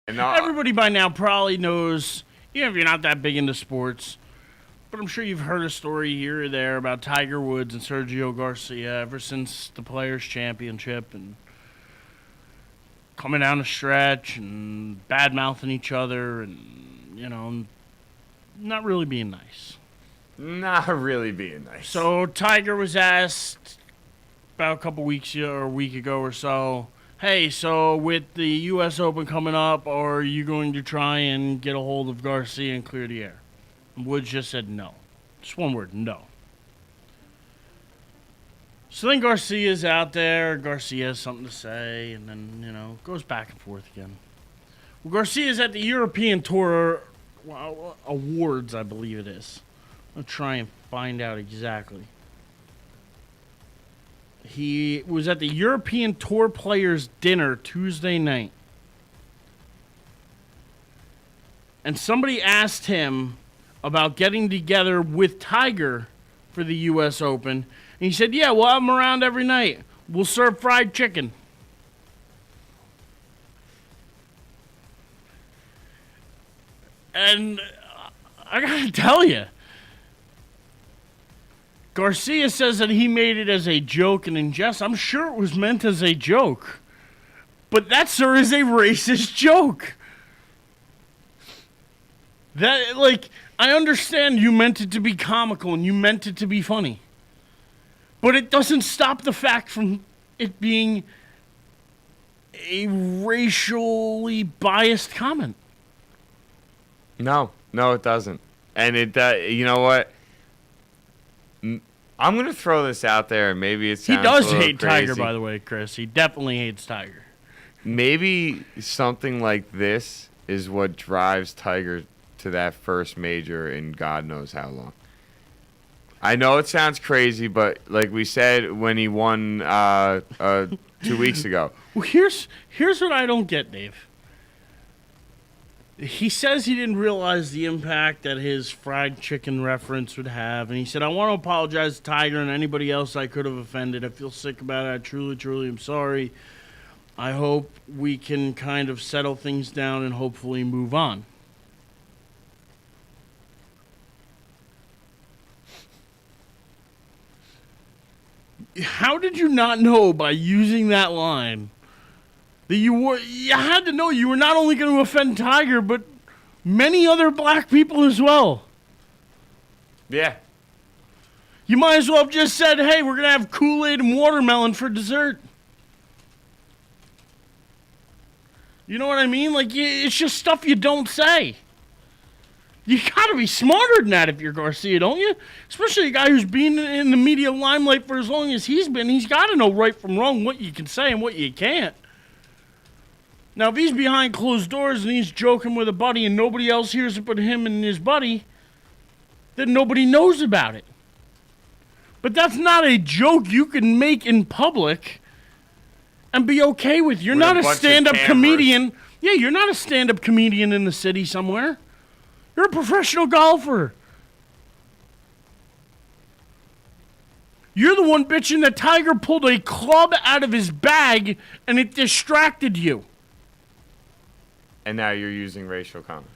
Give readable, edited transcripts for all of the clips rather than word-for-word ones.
And Everybody by now probably knows, even if you're not that big into sports, but I'm sure you've heard a story here or there about Tiger Woods and Sergio Garcia ever since the Players' Championship and coming down the stretch and bad-mouthing each other and, not really being nice. Not really being nice. So Tiger was asked about a couple weeks or a week ago or so, hey, so with the U.S. Open coming up, are you going to try and get a hold of Garcia and clear the air? And Woods just said no. Just one word, no. So then Garcia's out there. Garcia has something to say, and then, goes back and forth again. Well, Garcia's at the European Tour Awards, I believe it is. I'll try and find out exactly. He was at the European Tour Players Dinner Tuesday night. And somebody asked him about getting together with Tiger for the U.S. Open. And he said, yeah, we'll have him around every night. We'll serve fried chicken. And I got to tell you, Garcia says that he made it as a joke and in jest. I'm sure it was meant as a joke. But that, sir, is a racist joke. I understand you meant it to be comical and you meant it to be funny. But it doesn't stop the fact from it being a racially biased comment. No, it doesn't. And you know what? I'm going to throw this out there, and maybe it sounds He does a little hate crazy. Tiger, by the way, Chris. He definitely hates Tiger. Maybe something like this is what drives Tiger to that first major in God knows how long. I know it sounds crazy, but like we said when he won 2 weeks ago. Well, here's what I don't get, Dave. He says he didn't realize the impact that his fried chicken reference would have. And he said, I want to apologize to Tiger and anybody else I could have offended. I feel sick about it. I truly, truly am sorry. I hope we can kind of settle things down and hopefully move on. How did you not know by using that line that you had to know you were not only going to offend Tiger, but many other black people as well? Yeah. You might as well have just said, hey, we're going to have Kool-Aid and watermelon for dessert. You know what I mean? It's just stuff you don't say. You got to be smarter than that if you're Garcia, don't you? Especially a guy who's been in the media limelight for as long as he's been. He's got to know right from wrong, what you can say and what you can't. Now, if he's behind closed doors and he's joking with a buddy and nobody else hears it but him and his buddy, then nobody knows about it. But that's not a joke you can make in public and be okay with. You're not a stand-up comedian. Yeah, you're not a stand-up comedian in the city somewhere. You're a professional golfer. You're the one bitching that Tiger pulled a club out of his bag and it distracted you. And now you're using racial comments.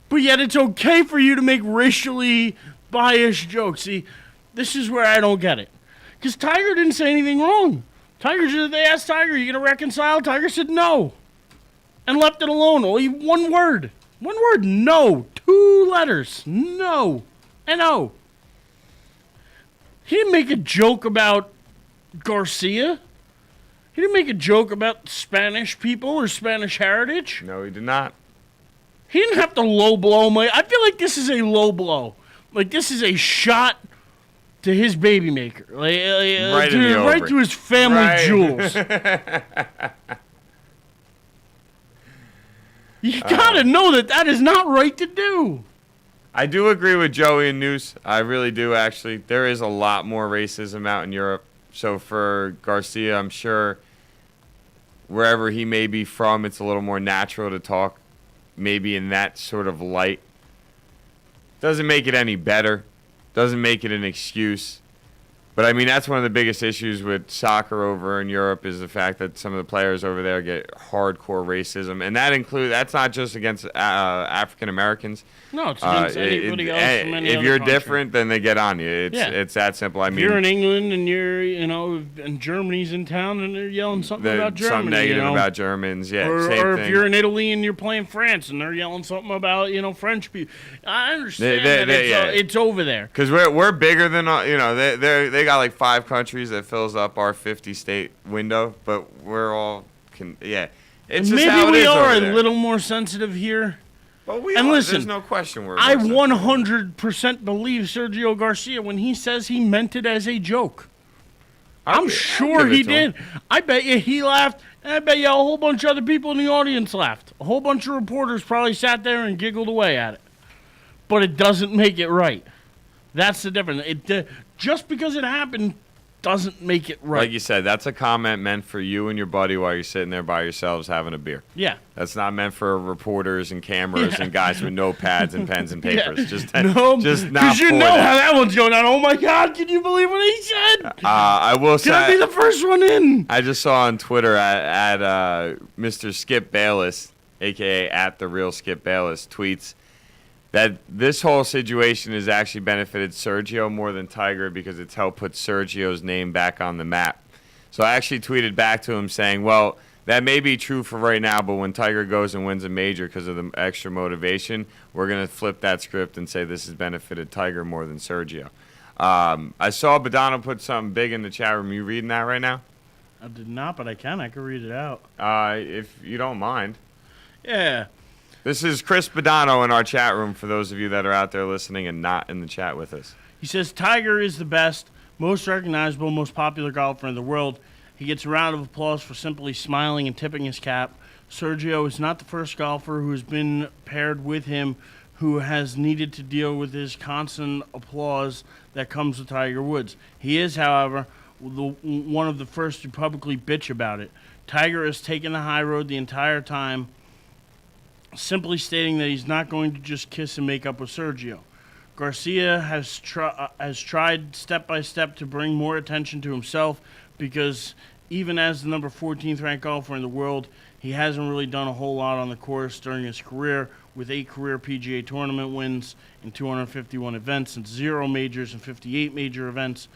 But yet it's okay for you to make racially biased jokes. See, this is where I don't get it. Because Tiger didn't say anything wrong. They asked Tiger, are you going to reconcile? Tiger said no. And left it alone. Only one word. One word, no. 2 letters, no. N-O. He didn't make a joke about Garcia. He didn't make a joke about Spanish people or Spanish heritage. No, he did not. He didn't have to low blow my... I feel like this is a low blow. Like, this is a shot to his baby maker. Right to his family jewels. You gotta know that is not right to do. I do agree with Joey and Noose. I really do, actually. There is a lot more racism out in Europe. So for Garcia, I'm sure wherever he may be from, it's a little more natural to talk maybe in that sort of light. Doesn't make it any better. Doesn't make it an excuse. But I mean, that's one of the biggest issues with soccer over in Europe is the fact that some of the players over there get hardcore racism, and that's not just against African Americans. No, it's against anybody else from any If other you're country. different, then they get on you. It's that simple. I If mean, you're in England and and Germany's in town and they're yelling something about Germany, something negative about Germans, yeah. Or same if thing. you're in Italy and you're playing France and they're yelling something about French people. I understand that it's over there. Because we're bigger than they got like 5 countries that fills up our 50-state window, but we're all It's just Maybe how it we is are over a there. little more sensitive here. But we and are. listen, There's no question we're. I more sensitive. 100% believe Sergio Garcia when he says he meant it as a joke. I'm sure he did. I bet you he laughed, and I bet you a whole bunch of other people in the audience laughed. A whole bunch of reporters probably sat there and giggled away at it. But it doesn't make it right. That's the difference. Just because it happened doesn't make it right. Like you said, that's a comment meant for you and your buddy while you're sitting there by yourselves having a beer. Yeah. That's not meant for reporters and cameras and guys with notepads and pens and papers. Yeah. Just no, not because for how that. that one's going on. Oh my God! Can you believe what he said? I will Can I be say, the first one in? I just saw on Twitter at Mr. Skip Bayless, aka at the real Skip Bayless, tweets that this whole situation has actually benefited Sergio more than Tiger because it's helped put Sergio's name back on the map. So I actually tweeted back to him saying, well, that may be true for right now, but when Tiger goes and wins a major because of the extra motivation, we're going to flip that script and say this has benefited Tiger more than Sergio. I saw Badano put something big in the chat room. You reading that right now? I did not, but I can read it out. If you don't mind. Yeah. This is Chris Badano in our chat room for those of you that are out there listening and not in the chat with us. He says, Tiger is the best, most recognizable, most popular golfer in the world. He gets a round of applause for simply smiling and tipping his cap. Sergio is not the first golfer who has been paired with him who has needed to deal with his constant applause that comes with Tiger Woods. He is, however, one of the first to publicly bitch about it. Tiger has taken the high road the entire time, simply stating that he's not going to just kiss and make up with Sergio. Garcia has tried step by step to bring more attention to himself because even as the number 14th ranked golfer in the world, he hasn't really done a whole lot on the course during his career with 8 career PGA tournament wins in 251 events and 0 majors and 58 major events.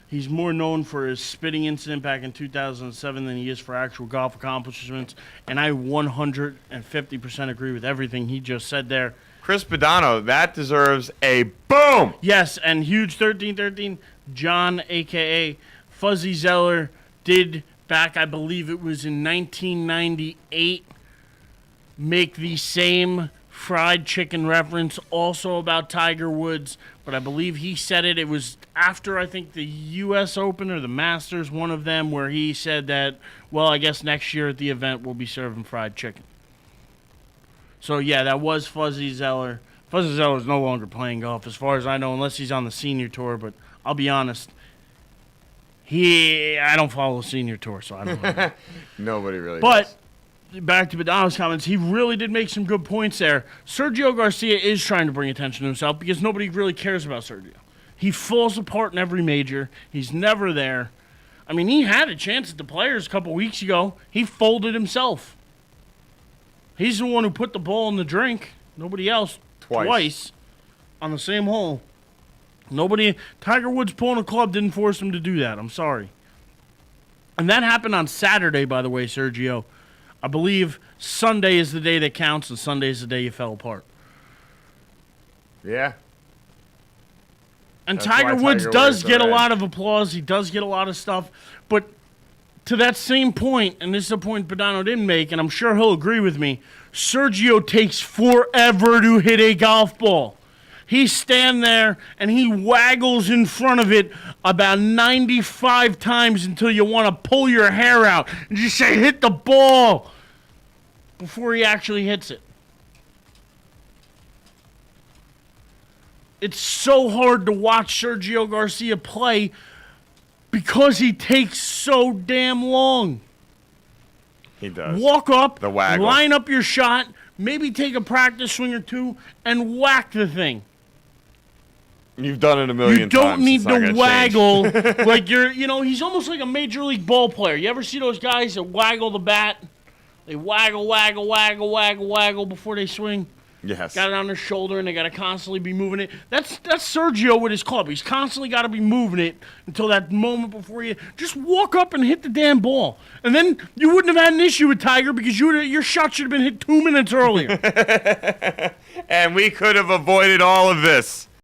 He's more known for his spitting incident back in 2007 than he is for actual golf accomplishments, and I 150% agree with everything he just said there. Chris Badano, that deserves a boom! Yes, and huge 1313, John, a.k.a. Fuzzy Zeller, did back, I believe it was in 1998, make the same fried chicken reference also about Tiger Woods, but I believe he said it was after, I think, the U.S. Open or the Masters, one of them, where he said that, well, I guess next year at the event we'll be serving fried chicken. So, yeah, that was Fuzzy Zeller. Fuzzy Zeller's no longer playing golf, as far as I know, unless he's on the senior tour, but I'll be honest, I don't follow the senior tour, so I don't know. Nobody really But does. back to Badano's comments, he really did make some good points there. Sergio Garcia is trying to bring attention to himself because nobody really cares about Sergio. He falls apart in every major. He's never there. I mean, he had a chance at the Players a couple weeks ago. He folded himself. He's the one who put the ball in the drink. Nobody else. Twice on the same hole. Tiger Woods pulling a club didn't force him to do that. I'm sorry. And that happened on Saturday, by the way, Sergio. I believe Sunday is the day that counts, and Sunday is the day you fell apart. Yeah. And That's Tiger why Woods Tiger does wears the get a red. lot of applause. He does get a lot of stuff. But to that same point, and this is a point Badano didn't make, and I'm sure he'll agree with me, Sergio takes forever to hit a golf ball. He stands there and he waggles in front of it about 95 times until you want to pull your hair out and just say, hit the ball, before he actually hits it. It's so hard to watch Sergio Garcia play because he takes so damn long. He does. Walk up, The waggle. line up your shot, maybe take a practice swing or two, and whack the thing. You've done it a million You don't times. need It's not to gonna waggle change. like he's almost like a major league ball player. You ever see those guys that waggle the bat? They waggle before they swing. Yes. Got it on their shoulder, and they got to constantly be moving it. That's Sergio with his club. He's constantly got to be moving it until that moment before you just walk up and hit the damn ball. And then you wouldn't have had an issue with Tiger because your shot should have been hit 2 minutes earlier. And we could have avoided all of this.